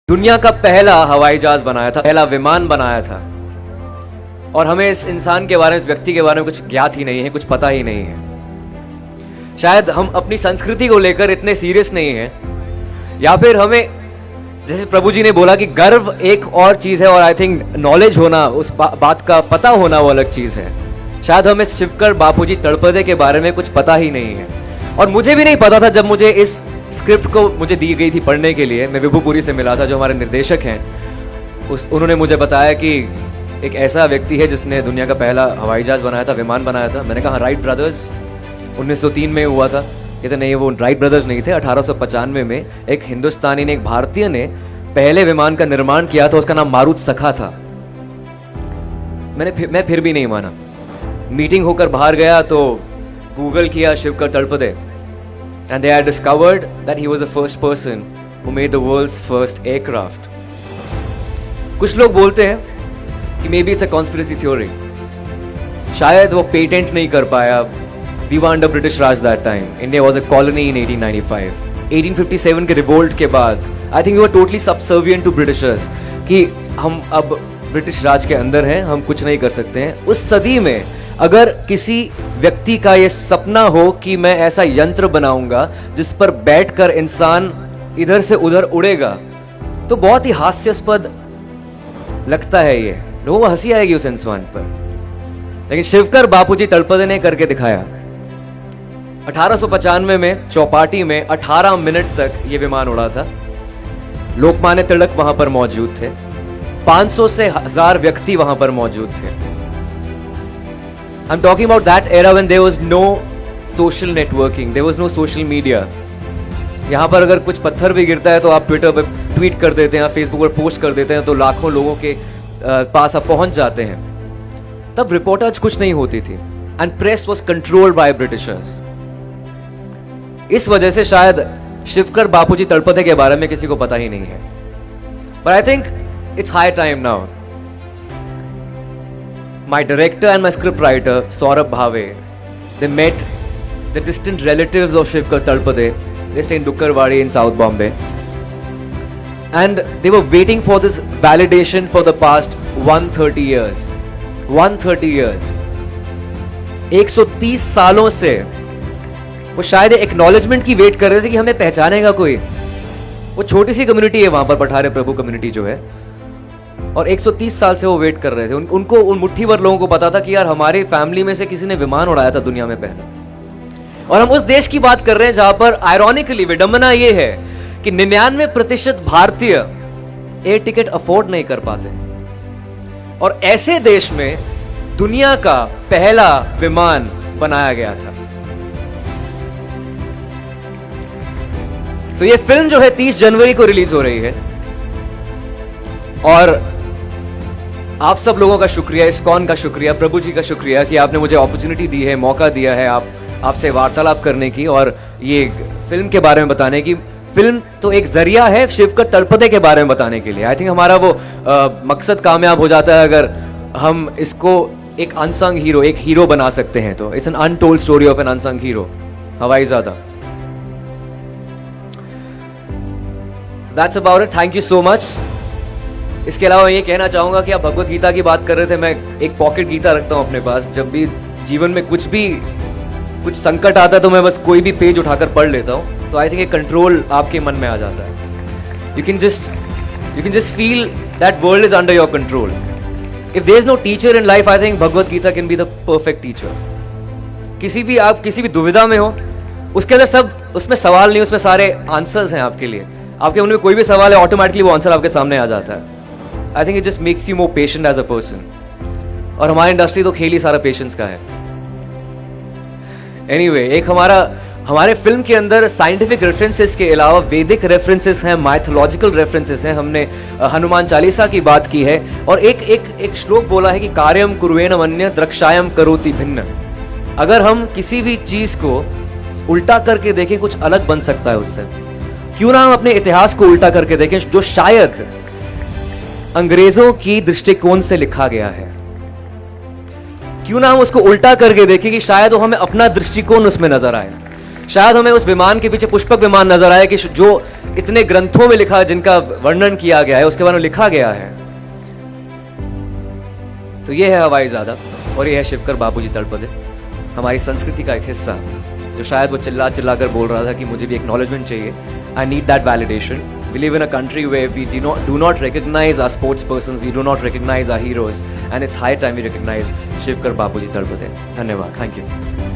दुनिया का पहला हवाई जहाज बनाया था, पहला विमान बनाया था, और हमें इस इंसान के बारे में, इस व्यक्ति के बारे में कुछ ज्ञात ही नहीं है, कुछ पता ही नहीं है। शायद हम अपनी संस्कृति को लेकर इतने सीरियस नहीं हैं, या फिर हमें, जैसे प्रभु जी ने बोला कि गर्व एक और चीज है और आई थिंक नॉलेज होना, उस बात का पता होना वो अलग चीज है। शायद हमें शिवकर बापूजी तड़पदे के बारे में कुछ पता ही नहीं है, और मुझे भी नहीं पता था। जब मुझे इस स्क्रिप्ट को मुझे दी गई थी पढ़ने के लिए, मैं विभुपुरी से मिला था जो हमारे निर्देशक हैं। उन्होंने मुझे बताया कि एक ऐसा व्यक्ति है जिसने दुनिया का पहला हवाई जहाज बनाया था, विमान बनाया था। मैंने कहा राइट ब्रदर्स, 1903 में हुआ था। कहते नहीं, वो राइट ब्रदर्स नहीं थे। 1895 में एक हिंदुस्तानी ने, एक भारतीय ने पहले विमान का निर्माण किया था, उसका नाम मारुत सखा था। मैं फिर भी नहीं माना। मीटिंग होकर बाहर गया तो गूगल किया Shivkar तड़पदे, and they had discovered that he was the first person who made the world's first aircraft. कुछ लोग बोलते हैं कि maybe it's a conspiracy theory, शायद वो पेटेंट नहीं कर पाया। We were under British Raj that time. India was a colony in 1895. 1857 के रिवोल्ट के बाद I think we were totally subservient to Britishers, कि हम अब ब्रिटिश राज के अंदर हैं, हम कुछ नहीं कर सकते हैं। उस सदी में अगर किसी व्यक्ति का ये सपना हो कि मैं ऐसा यंत्र बनाऊंगा जिस पर बैठकर इंसान इधर से उधर उड़ेगा, तो बहुत ही हास्यास्पद लगता है। ये लोगों को हंसी आएगी उस इंसान पर, लेकिन शिवकर बापूजी तड़पदे ने करके दिखाया। 1895 में चौपाटी में 18 मिनट तक ये विमान उड़ा था। लोकमान्य तिलक वहां पर मौजूद थे, 500 से 1000 व्यक्ति वहां पर मौजूद थे। I'm talking about that era when there was no social networking, there was no social media. यहाँ पर अगर कुछ पत्थर भी गिरता है तो आप ट्विटर पर ट्वीट कर देते हैं, आप फेसबुक पर पोस्ट कर देते हैं, तो लाखों लोगों के पास आप पहुंच जाते हैं। तब रिपोर्टेज कुछ नहीं होती थी, and press was controlled by Britishers. इस वजह से शायद शिवकर बापूजी तड़पदे के बारे में किसी को पता ही नहीं है। But I think it's high time now. My director and my script writer, Saurabh Bhave, they met the distant relatives of Shivkar Talpade. They stay in Dukkarwadi in South Bombay. And they were waiting for this validation for the past 130 years. 130 years. 130 सालों से वो शायद acknowledgement की wait कर रहे थे कि हमें पहचानेगा कोई। वो छोटी सी कम्युनिटी है वहां पर, पठारे प्रभु कम्युनिटी जो है, और 130 साल से वो वेट कर रहे थे। उनको, उन मुट्ठी भर लोगों को पता था कि यार हमारे फैमिली में से किसी ने विमान उड़ाया था दुनिया में पहले। और हम उस देश की बात कर रहे हैं जहां पर आयरॉनिकली विडंबना ये है कि 99% भारतीय एयर टिकट अफोर्ड नहीं कर पाते, और ऐसे देश में दुनिया का पहला विमान बनाया गया था। तो ये फिल्म जो है 30 जनवरी को रिलीज हो रही है, और आप सब लोगों का शुक्रिया, इस्कॉन का शुक्रिया, प्रभु जी का शुक्रिया कि आपने मुझे अपॉर्चुनिटी दी है, मौका दिया है आपसे वार्तालाप करने की और ये फिल्म के बारे में बताने की। फिल्म तो एक जरिया है शिवकर तड़पदे के बारे में बताने के लिए। आई थिंक हमारा वो मकसद कामयाब हो जाता है अगर हम इसको एक अनसंग हीरो, एक हीरो बना सकते हैं। तो it's an untold story of an unsung hero, हवाई ज्यादा। That's about it, thank you so much. इसके अलावा मैं ये कहना चाहूंगा कि आप भगवत गीता की बात कर रहे थे, मैं एक पॉकेट गीता रखता हूं अपने पास। जब भी जीवन में कुछ संकट आता है तो मैं बस कोई भी पेज उठाकर पढ़ लेता हूं, तो आई थिंक एक कंट्रोल आपके मन में आ जाता है। You can just feel that world is under your control. If there is no teacher in life, I think Bhagavad Gita can be the perfect teacher. आप किसी भी दुविधा में हो, उसके अंदर सब, उसमें सवाल नहीं, उसमें सारे आंसर्स हैं आपके लिए। आपके मन में कोई भी सवाल है, ऑटोमेटिकली वो आंसर आपके सामने आ जाता है। I think it just makes you more patient as a person, और हमारी इंडस्ट्री तो खेल ही सारा पेशेंस का है। एनीवे, एक हमारे फिल्म के अंदर साइंटिफिक रेफरेंसेस के अलावा वैदिक रेफरेंसेस हैं, माइथोलॉजिकल रेफरेंसेस हैं। हमने हनुमान चालीसा की बात की है, और एक श्लोक बोला है कि कार्यम कुर्वेण मन्य द्रक्षायम करोति भिन्न। अगर हम किसी भी चीज को उल्टा करके देखें, कुछ अलग बन सकता है उससे। क्यों ना हम अपने इतिहास को उल्टा करके देखें, जो शायद अंग्रेजों की दृष्टिकोण से लिखा गया है। क्यों ना हम उसको उल्टा करके देखें कि शायद वो हमें अपना दृष्टिकोण उसमें नजर आए। शायद हमें उस विमान के पीछे पुष्पक विमान नजर आए कि जो इतने ग्रंथों में लिखा, जिनका वर्णन किया गया है, उसके बारे में लिखा गया है। तो ये है हवाई ज़ादा और ये है शिवकर बाबूजी तड़पदे, हमारी संस्कृति का एक हिस्सा, जो शायद वो चिल्ला चिल्ला कर बोल रहा था कि मुझे भी एक्नॉलेजमेंट चाहिए, I need that validation. We live in a country where we do not recognize our sports persons, we do not recognize our heroes, and it's high time we recognize Shivkar Babuji Tadpade. धन्यवाद, thank you.